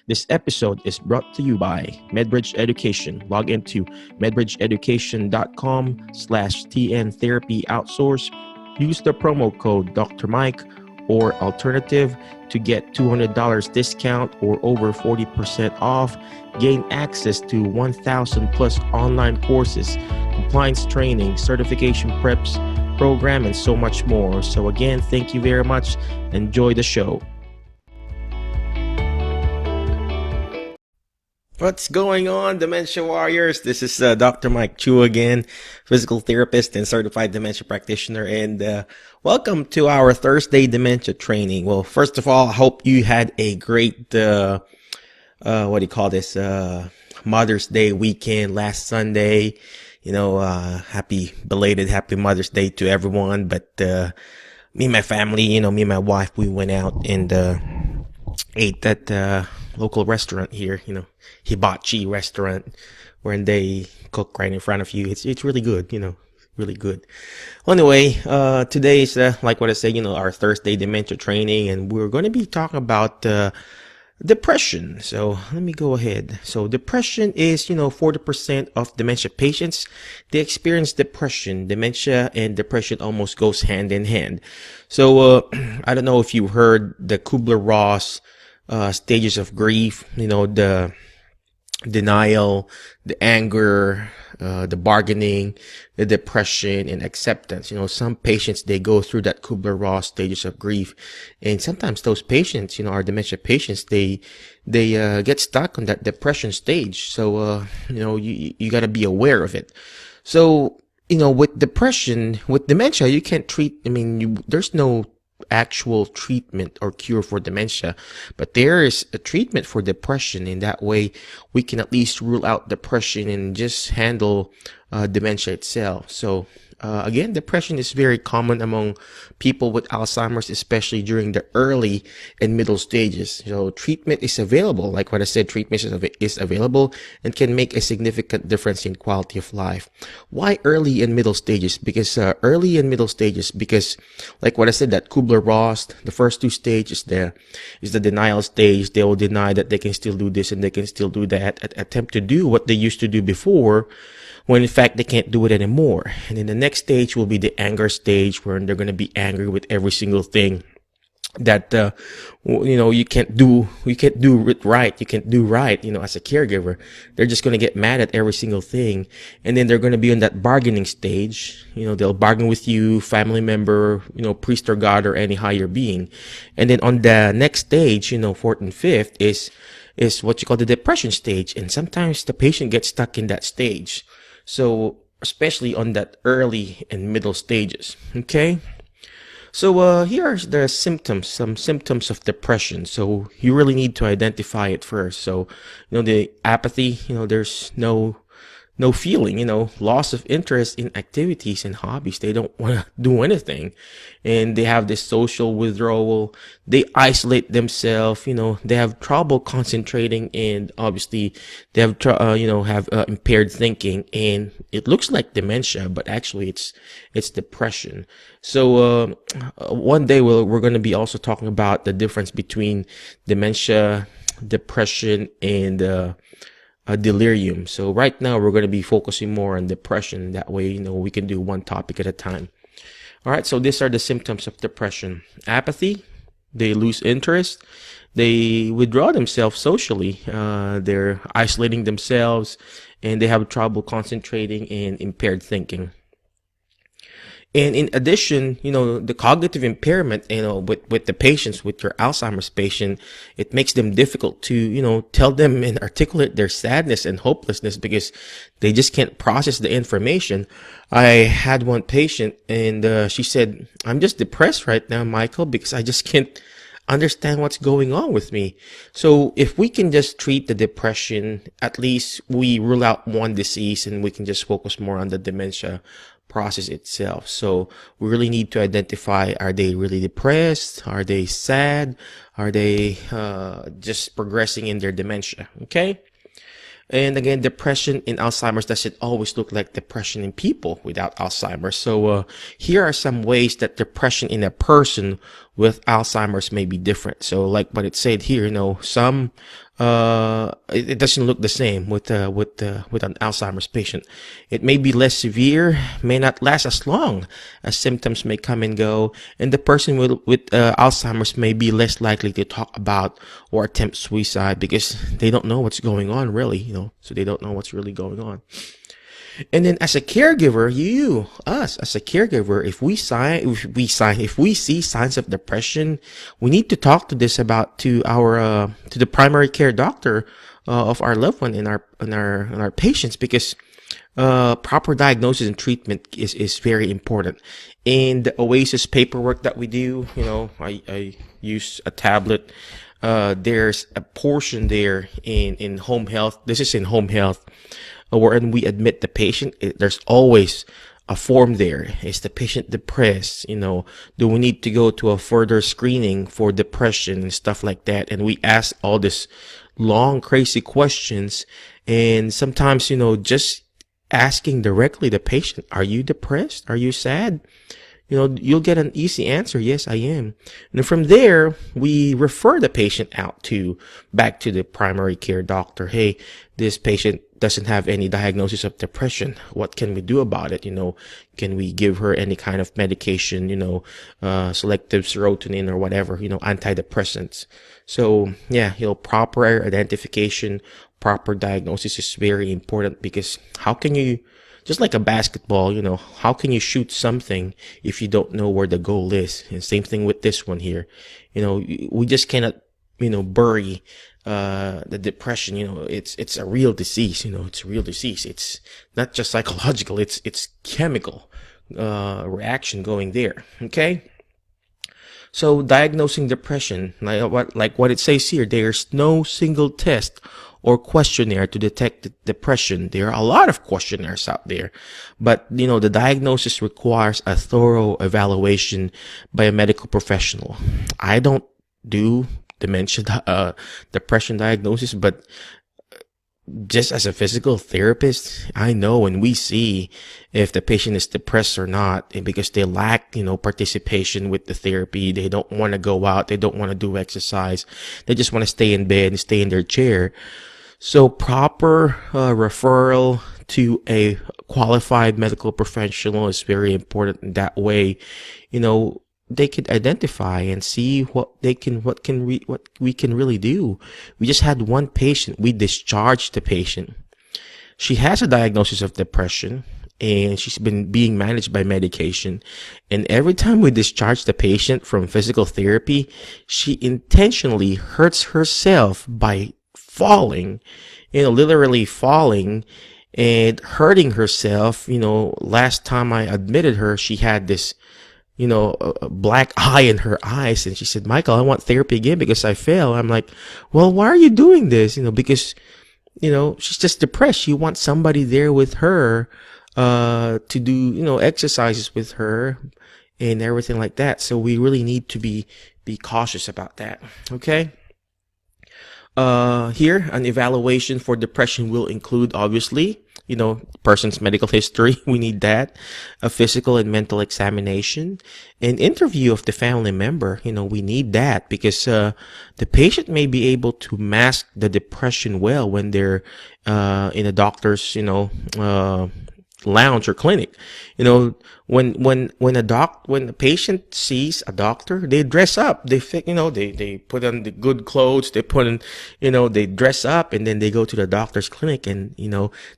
This episode is brought to you by MedBridge Education. Log into medbridgeeducation.com/TN Therapy Outsource. Use the promo code Dr. Mike or alternative to get $200 discount or over 40% off. Gain access to 1,000 plus online courses, compliance training, certification preps, program, and so much more. So again, thank you very much. Enjoy the show. What's going on, Dementia Warriors? This is Dr. Mike Chu again, physical therapist and certified dementia practitioner, and welcome to our Thursday dementia training. Well, first of all, I hope you had a great, Mother's Day weekend last Sunday. Happy Mother's Day to everyone. But me and my family, me and my wife, we went out and ate at local restaurant here, hibachi restaurant, where they cook right in front of you. It's really good, really good. Well, anyway, today is like what I said, our Thursday dementia training, and we're going to be talking about depression. So let me go ahead. So depression is, 40% of dementia patients, they experience depression. Dementia and depression almost goes hand in hand. So I don't know if you heard the Kubler-Ross stages of grief, the denial, the anger, the bargaining, the depression, and acceptance. Some patients, they go through that Kubler-Ross stages of grief, and sometimes those patients, our dementia patients, they get stuck on that depression stage. So you got to be aware of it. So with depression, with dementia, you can't treat. There's no actual treatment or cure for dementia, but there is a treatment for depression. In that way, we can at least rule out depression and just handle dementia itself. So again, depression is very common among people with Alzheimer's, especially during the early and middle stages. So treatment is available. Like what I said, treatment is available and can make a significant difference in quality of life. Why early and middle stages? Because like what I said, that Kubler-Ross, the first two stages there is the denial stage. They will deny that they can still do this and they can still do that, attempt to do what they used to do before, when in fact they can't do it anymore. And then the next stage will be the anger stage, where they're going to be angry with every single thing that you can't do it right. You can't do right, as a caregiver. They're just going to get mad at every single thing. And then they're going to be on that bargaining stage. They'll bargain with you, family member, priest or god or any higher being. And then on the next stage, fourth and fifth is what you call the depression stage. And sometimes the patient gets stuck in that stage. So especially on that early and middle stages. Okay. So here are some symptoms of depression. So you really need to identify it first. So, the apathy, there's no feeling, loss of interest in activities and hobbies. They don't want to do anything. And they have this social withdrawal. They isolate themselves, they have trouble concentrating, and obviously they have, impaired thinking, and it looks like dementia, but actually it's depression. So, one day we're going to be also talking about the difference between dementia, depression, and, delirium. So right now we're going to be focusing more on depression. That way, we can do one topic at a time. All right. So these are the symptoms of depression. Apathy. They lose interest. They withdraw themselves socially. They're isolating themselves, and they have trouble concentrating and impaired thinking. And in addition, the cognitive impairment, with the patients, with your Alzheimer's patient, it makes them difficult to, tell them and articulate their sadness and hopelessness, because they just can't process the information. I had one patient, and she said, "I'm just depressed right now, Michael, because I just can't understand what's going on with me." So if we can just treat the depression, at least we rule out one disease, and we can just focus more on the dementia process itself. So we really need to identify, are they really depressed? Are they sad? Are they just progressing in their dementia? Okay. And again, depression in Alzheimer's doesn't always look like depression in people without Alzheimer's. So here are some ways that depression in a person with Alzheimer's may be different. So like what it said here, some it doesn't look the same with an Alzheimer's patient. It may be less severe, may not last as long, as symptoms may come and go, and the person with Alzheimer's may be less likely to talk about or attempt suicide because they don't know what's going on really, so they don't know what's really going on. And then as a caregiver, us as a caregiver, if we see signs of depression, we need to talk to this about to the primary care doctor of our loved one and our patients, because proper diagnosis and treatment is very important. In the Oasis paperwork that we do, I use a tablet. There's a portion there in home health. This is in home health, wherein we admit the patient. There's always a form there. Is the patient depressed? Do we need to go to a further screening for depression and stuff like that? And we ask all this long, crazy questions. And sometimes, just asking directly the patient, are you depressed? Are you sad? You'll get an easy answer. Yes, I am. And from there, we refer the patient back to the primary care doctor. Hey, this patient doesn't have any diagnosis of depression. What can we do about it? Can we give her any kind of medication, selective serotonin or whatever, antidepressants. So yeah, proper identification, proper diagnosis is very important, because how can you, just like a basketball, how can you shoot something if you don't know where the goal is? And same thing with this one here. We just cannot, bury the depression. It's a real disease. It's a real disease. It's not just psychological. It's chemical reaction going there. Okay. So diagnosing depression, like what it says here, there's no single test or questionnaire to detect depression. There are a lot of questionnaires out there, but the diagnosis requires a thorough evaluation by a medical professional. I don't do dementia depression diagnosis, but just as a physical therapist, I know when we see if the patient is depressed or not, and because they lack, participation with the therapy, they don't want to go out, they don't want to do exercise, they just want to stay in bed and stay in their chair. So proper referral to a qualified medical professional is very important. In that way, they could identify and see what we can really do. We just had one patient. We discharged the patient. She has a diagnosis of depression, and she's been being managed by medication. And every time we discharge the patient from physical therapy, she intentionally hurts herself by falling, literally falling and hurting herself. Last time I admitted her, she had this, a black eye in her eyes. And she said, Michael, I want therapy again because I fell. I'm like, well, why are you doing this? Because, she's just depressed. She wants somebody there with her, to do, exercises with her and everything like that. So we really need to be cautious about that. Okay. Here, an evaluation for depression will include, obviously, person's medical history. We need that. A physical and mental examination. An interview of the family member. We need that because, the patient may be able to mask the depression well when they're, in a doctor's, lounge or clinic. When a patient sees a doctor, they dress up. They put on the good clothes. They put in, they dress up, and then they go to the doctor's clinic, and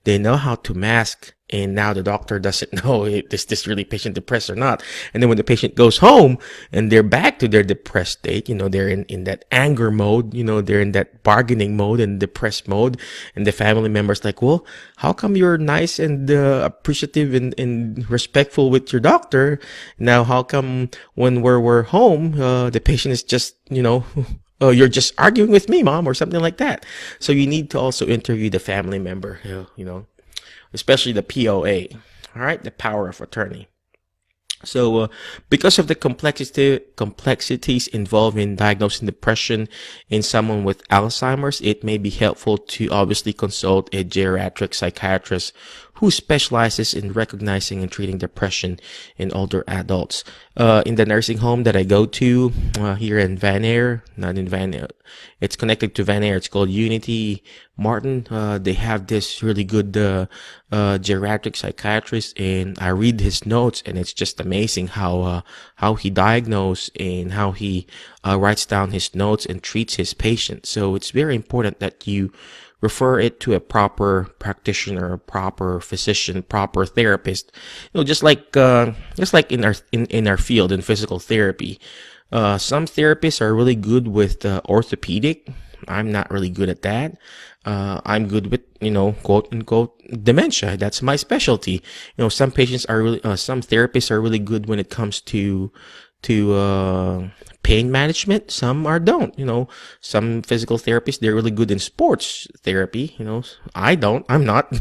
they know how to mask. And now the doctor doesn't know is this really patient depressed or not. And then when the patient goes home and they're back to their depressed state, they're in that anger mode, they're in that bargaining mode and depressed mode. And the family member's like, well, how come you're nice and appreciative and respectful with your doctor? Now, how come when we're home, the patient is just, oh, you're just arguing with me, mom, or something like that. So you need to also interview the family member, especially the POA, all right, the power of attorney. So, because of the complexities involved in diagnosing depression in someone with Alzheimer's, it may be helpful to obviously consult a geriatric psychiatrist who specializes in recognizing and treating depression in older adults. In the nursing home that I go to here in Van Air, not in Van Air, it's connected to Van Air. It's called Unity Martin. They have this really good geriatric psychiatrist, and I read his notes, and it's just amazing how he diagnosed and how he writes down his notes and treats his patients. So it's very important that you refer it to a proper practitioner, proper physician, proper therapist. Just like in our field in physical therapy, some therapists are really good with orthopedic. I'm not really good at that. I'm good with, quote unquote, dementia. That's my specialty. Some patients are really, some therapists are really good when it comes to pain management. Some don't. Some physical therapists, they're really good in sports therapy. I'm not.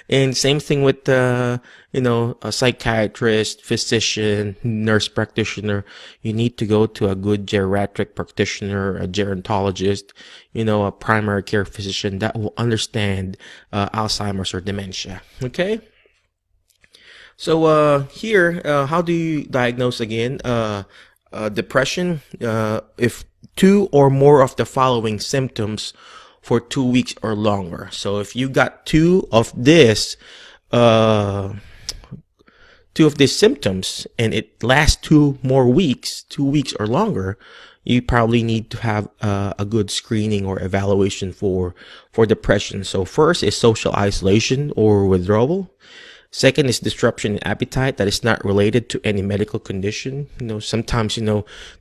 And same thing with a psychiatrist, physician, nurse practitioner. You need to go to a good geriatric practitioner, a gerontologist, a primary care physician that will understand Alzheimer's or dementia. Okay. So here, how do you diagnose again depression? If 2 or more of the following symptoms for 2 weeks or longer. So if you got two of these symptoms and it lasts 2 more weeks, 2 weeks or longer, you probably need to have a good screening or evaluation for depression. So first is social isolation or withdrawal. Second is disruption in appetite that is not related to any medical condition. Sometimes,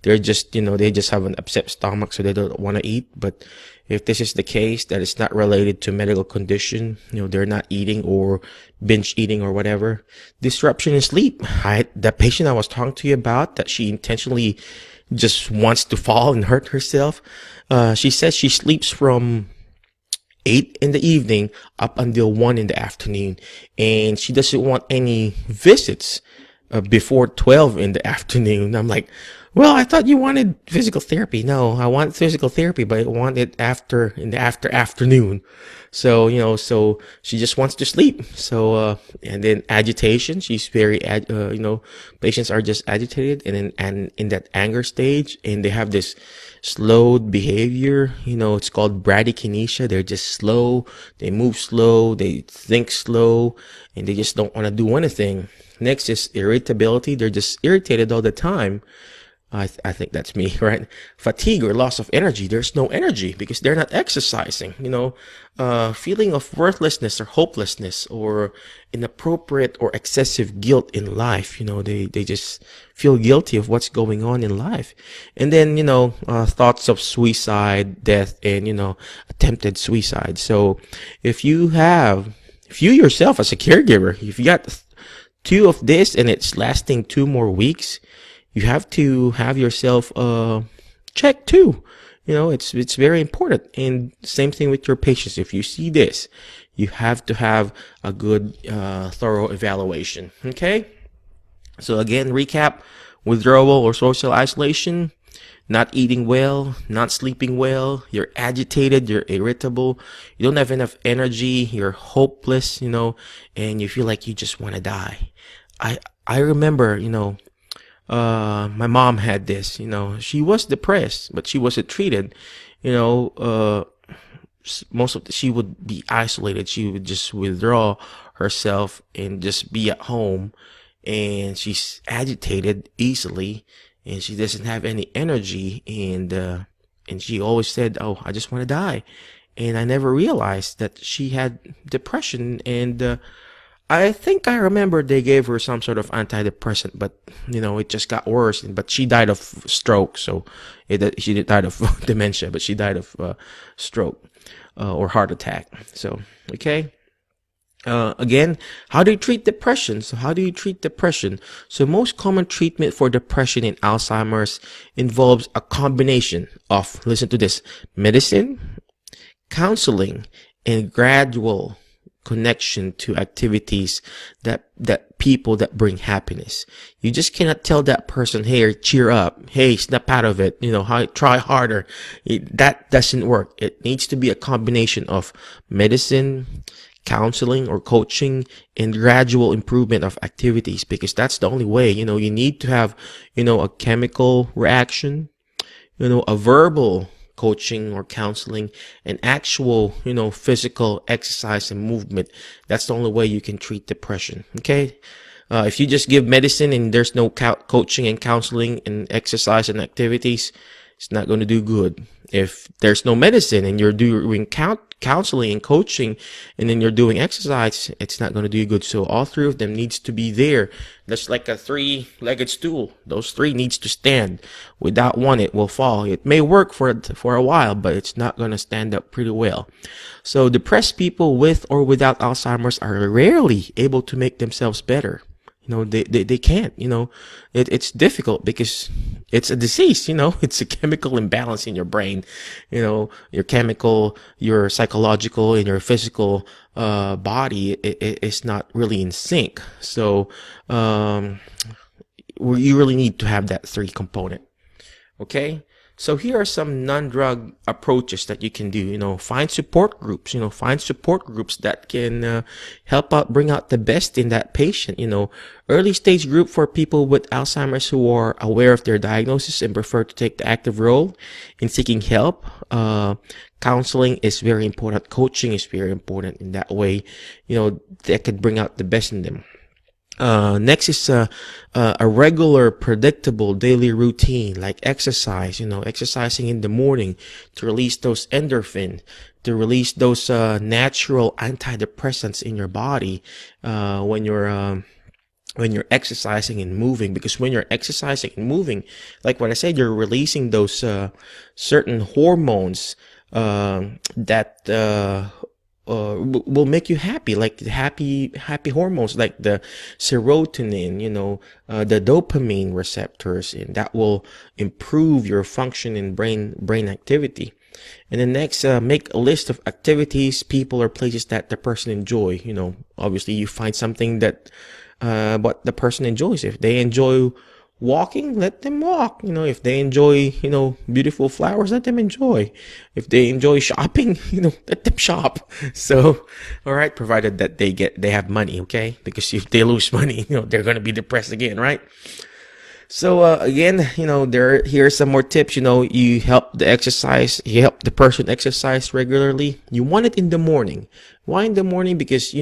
they're just, they just have an upset stomach, so they don't want to eat. But if this is the case, that it's not related to medical condition, they're not eating or binge eating or whatever. Disruption in sleep. The patient I was talking to you about, that she intentionally just wants to fall and hurt herself. She says she sleeps from 8 in the evening up until 1 in the afternoon, and she doesn't want any visits before 12 in the afternoon. I'm like, well, I thought you wanted physical therapy. No, I want physical therapy, but I want it in the afternoon. So, so she just wants to sleep. So, and then agitation. She's very, patients are just agitated and in that anger stage, and they have this slowed behavior. It's called bradykinesia. They're just slow. They move slow. They think slow, and they just don't want to do anything. Next is irritability. They're just irritated all the time. I think that's me, right? Fatigue or loss of energy. There's no energy because they're not exercising. Feeling of worthlessness or hopelessness or inappropriate or excessive guilt in life. They just feel guilty of what's going on in life. And then, thoughts of suicide, death, and, attempted suicide. So if you yourself as a caregiver, if you got 2 of this and it's lasting 2 more weeks, you have to have yourself checked too. It's very important. And same thing with your patients. If you see this, you have to have a good thorough evaluation. Okay. So again, recap: withdrawal or social isolation, not eating well, not sleeping well, you're agitated, you're irritable, you don't have enough energy, you're hopeless, and you feel like you just want to die. I remember, my mom had this, she was depressed, but she wasn't treated, she would be isolated. She would just withdraw herself and just be at home, and she's agitated easily, and she doesn't have any energy, and she always said, "Oh, I just want to die." And I never realized that she had depression, and I think I remember they gave her some sort of antidepressant, but it just got worse. But she died of stroke, so she died of dementia, but she died of stroke or heart attack. So okay. Again, how do you treat depression? So most common treatment for depression in Alzheimer's involves a combination of, listen to this, medicine, counseling, and gradual connection to activities that people that bring happiness. You just cannot tell that person, hey, cheer up, hey, snap out of it, try harder. That doesn't work. It needs to be a combination of medicine, counseling or coaching and gradual improvement of activities, because that's the only way. You need to have, a chemical reaction, a verbal coaching or counseling, and actual, physical exercise and movement. That's the only way you can treat depression. Okay. If you just give medicine and there's no coaching and counseling and exercise and activities, it's not going to do good. If there's no medicine and you're doing counseling and coaching and then you're doing exercise, it's not going to do good. So all three of them needs to be there. That's like a three-legged stool. Those three needs to stand. Without one, it will fall. It may work for a while, but it's not going to stand up pretty well. So depressed people with or without Alzheimer's are rarely able to make themselves better. They can't. It's difficult because it's a disease. It's a chemical imbalance in your brain. Your chemical, your psychological, and your physical body is not really in sync. So you really need to have that three component. Okay. So here are some non-drug approaches that you can do. Find support groups. Find support groups that can help out, bring out the best in that patient. Early stage group for people with Alzheimer's who are aware of their diagnosis and prefer to take the active role in seeking help. Counseling is very important. Coaching is very important. In that way, that could bring out the best in them. Next is a regular, predictable daily routine, like exercise. Exercising in the morning to release those endorphin, to release those natural antidepressants in your body when you're exercising and moving. Because when you're exercising and moving, like what I said, you're releasing those certain hormones that will make you happy, like happy hormones, like the serotonin, the dopamine receptors, and that will improve your function in brain activity. And then next, make a list of activities, people, or places that the person enjoy. Obviously you find something that what the person enjoys. If they enjoy walking, let them walk. If they enjoy, beautiful flowers, let them enjoy. If they enjoy shopping, let them shop. So, all right, provided that they have money, okay? Because if they lose money, they're going to be depressed again, right? So, again, here are some more tips. You help you help the person exercise regularly. You want it in the morning. Why in the morning? Because,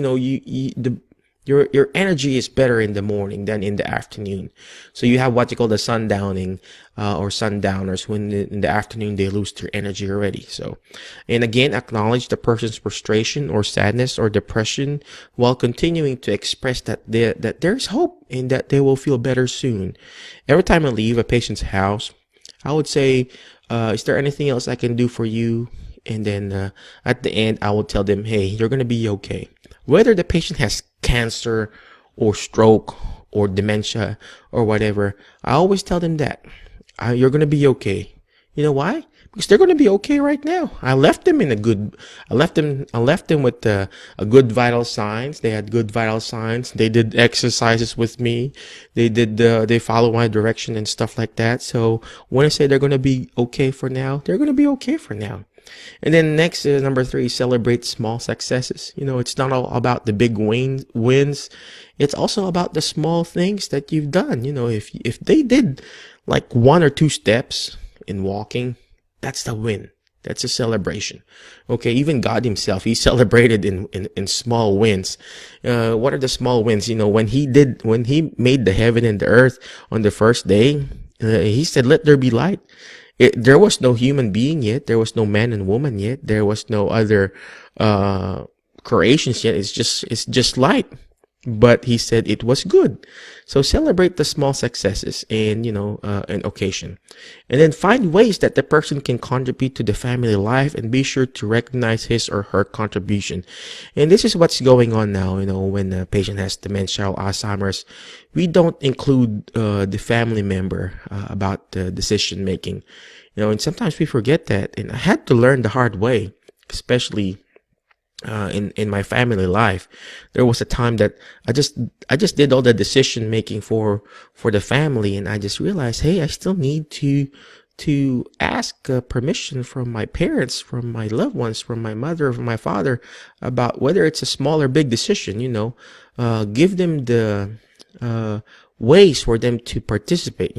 your energy is better in the morning than in the afternoon. So you have what you call the sundowning or sundowners, when in the afternoon they lose their energy already. So, and again, acknowledge the person's frustration or sadness or depression while continuing to express that there's hope and that they will feel better soon. Every time I leave a patient's house, I would say, is there anything else I can do for you? And then at the end, I will tell them, hey, you're going to be okay. Whether the patient has cancer or stroke or dementia or whatever, I always tell them that you're going to be okay. You know why? Because they're going to be okay right now. I left them with a good vital signs. They had good vital signs. They did exercises with me. They follow my direction and stuff like that. So when I say they're going to be okay for now, they're going to be okay for now. And then next, number 3, celebrate small successes. It's not all about the big wins. It's also about the small things that you've done. If they did like 1 or 2 steps in walking, that's the win. That's a celebration. Okay, even God himself, he celebrated in small wins. What are the small wins? When he made the heaven and the earth on the first day, he said, let there be light. There was no human being yet. There was no man and woman yet. There was no other creations yet. It's just light. But he said it was good. So celebrate the small successes and an occasion. And then find ways that the person can contribute to the family life, and be sure to recognize his or her contribution. And this is what's going on now. When a patient has dementia or Alzheimer's, we don't include the family member about the decision making. And sometimes we forget that. And I had to learn the hard way, especially in my family life. There was a time that I just did all the decision making for the family, and I just realized, hey, I still need to to ask permission from my parents, from my loved ones, from my mother, from my father, about whether it's a small or big decision. Give them the ways for them to participate.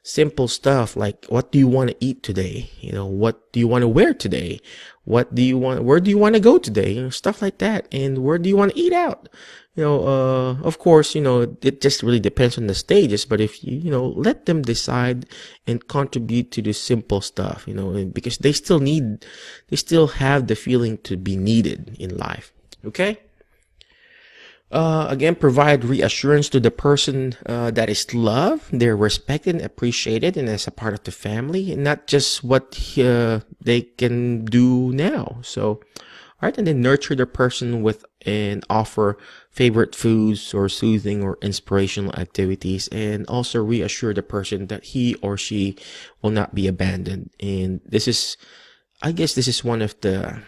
Simple stuff like, what do you want to eat today? What do you want to wear today? Where do you want to go today? Stuff like that. And where do you want to eat out? Of course, it just really depends on the stages, but if let them decide and contribute to the simple stuff, because they still have the feeling to be needed in life. Okay? Again, provide reassurance to the person that is loved, they're respected and appreciated, and as a part of the family, and not just what they can do now. So, all right, and then nurture the person with and offer favorite foods or soothing or inspirational activities, and also reassure the person that he or she will not be abandoned. And I guess this is one of the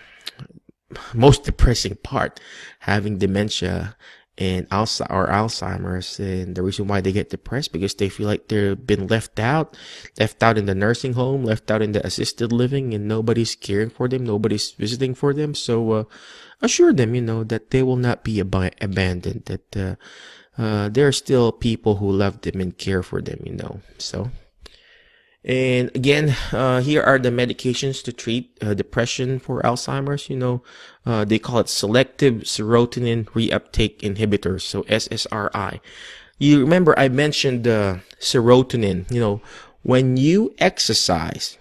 most depressing part, having dementia and Alzheimer's, and the reason why they get depressed, because they feel like they've been left out in the nursing home, left out in the assisted living, and nobody's caring for them, nobody's visiting for them. So assure them, that they will not be abandoned, that there are still people who love them and care for them, so. And again, here are the medications to treat depression for Alzheimer's. They call it selective serotonin reuptake inhibitors, so SSRI. You remember I mentioned serotonin. When you exercise,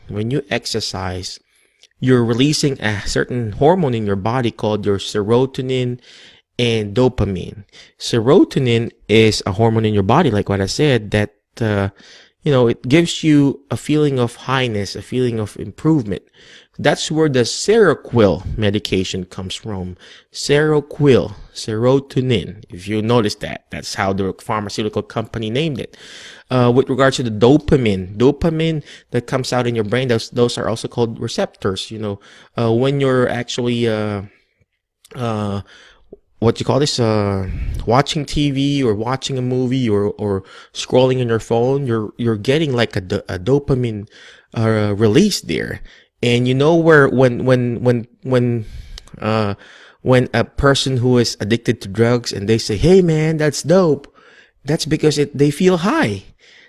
you're releasing a certain hormone in your body called your serotonin and dopamine. Serotonin is a hormone in your body, like what I said, that it gives you a feeling of highness, a feeling of improvement. That's where the Seroquel medication comes from. Seroquel, serotonin. If you notice that's how the pharmaceutical company named it. With regards to the dopamine that comes out in your brain, those are also called receptors. When you're actually watching TV or watching a movie or scrolling on your phone, you're getting like a dopamine release there. And where when a person who is addicted to drugs and they say, "Hey man, that's dope," that's because they feel high.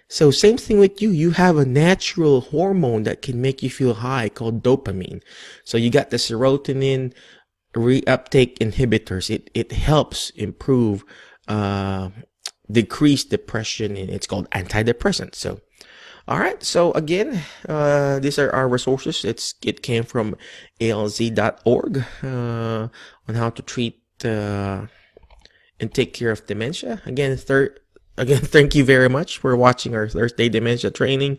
So same thing with you. You have a natural hormone that can make you feel high called dopamine. So you got the serotonin reuptake inhibitors. It helps improve, decrease depression, and it's called antidepressant. So, all right. So again, these are our resources. It came from alz.org on how to treat and take care of dementia. Again, thank you very much for watching our Thursday Dementia training.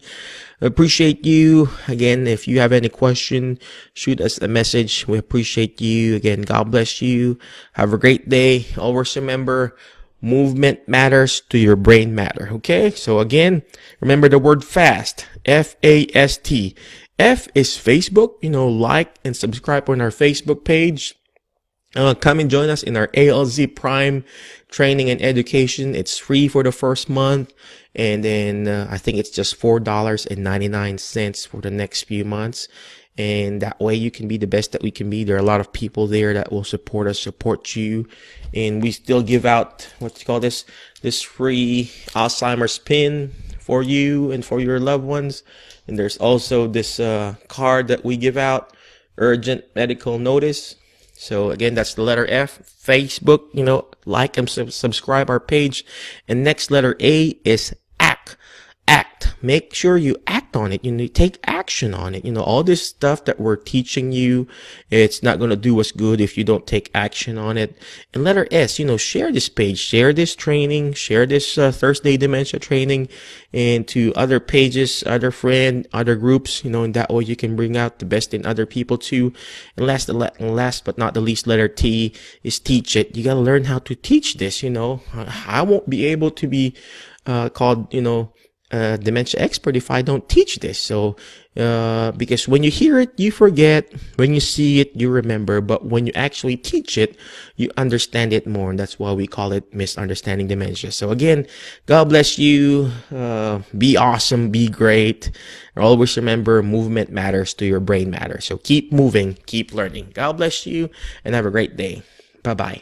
Appreciate you. Again, if you have any question, shoot us a message. We appreciate you. Again, God bless you. Have a great day. Always remember, movement matters to your brain matter. Okay? So again, remember the word FAST. F-A-S-T. F is Facebook. Like and subscribe on our Facebook page. Come and join us in our ALZ Prime training and education. It's free for the first month, and then I think it's just $4.99 for the next few months. And that way you can be the best that we can be. There are a lot of people there that will support us, support you, and we still give out this free Alzheimer's pin for you and for your loved ones. And there's also this card that we give out, urgent medical notice. So again, that's the letter F, Facebook, like and subscribe our page. And next letter A is act. Make sure you act on it. Take action on it. All this stuff that we're teaching you, it's not going to do us good if you don't take action on it. And letter S, share this page, share this training, share this Thursday Dementia training, and to other pages, other friends, other groups, and that way you can bring out the best in other people too. And last but not the least, letter T is teach it. You got to learn how to teach this. I won't be able to be called, dementia expert if I don't teach this. So, because when you hear it, you forget. When you see it, you remember. But when you actually teach it, you understand it more. And that's why we call it misunderstanding dementia. So again, God bless you. Be awesome. Be great. Always remember, movement matters to your brain matters. So keep moving, keep learning. God bless you and have a great day. Bye-bye.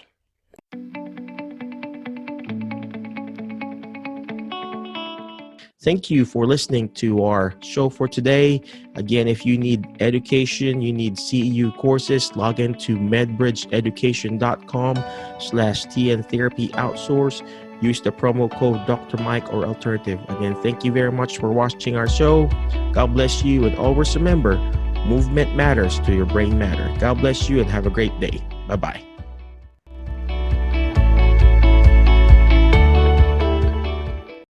Thank you for listening to our show for today. Again, if you need education, you need CEU courses, log into medbridgeeducation.com/TN Therapy Outsource. Use the promo code Dr. Mike or alternative. Again, thank you very much for watching our show. God bless you, and always remember, movement matters to your brain matter. God bless you and have a great day. Bye-bye.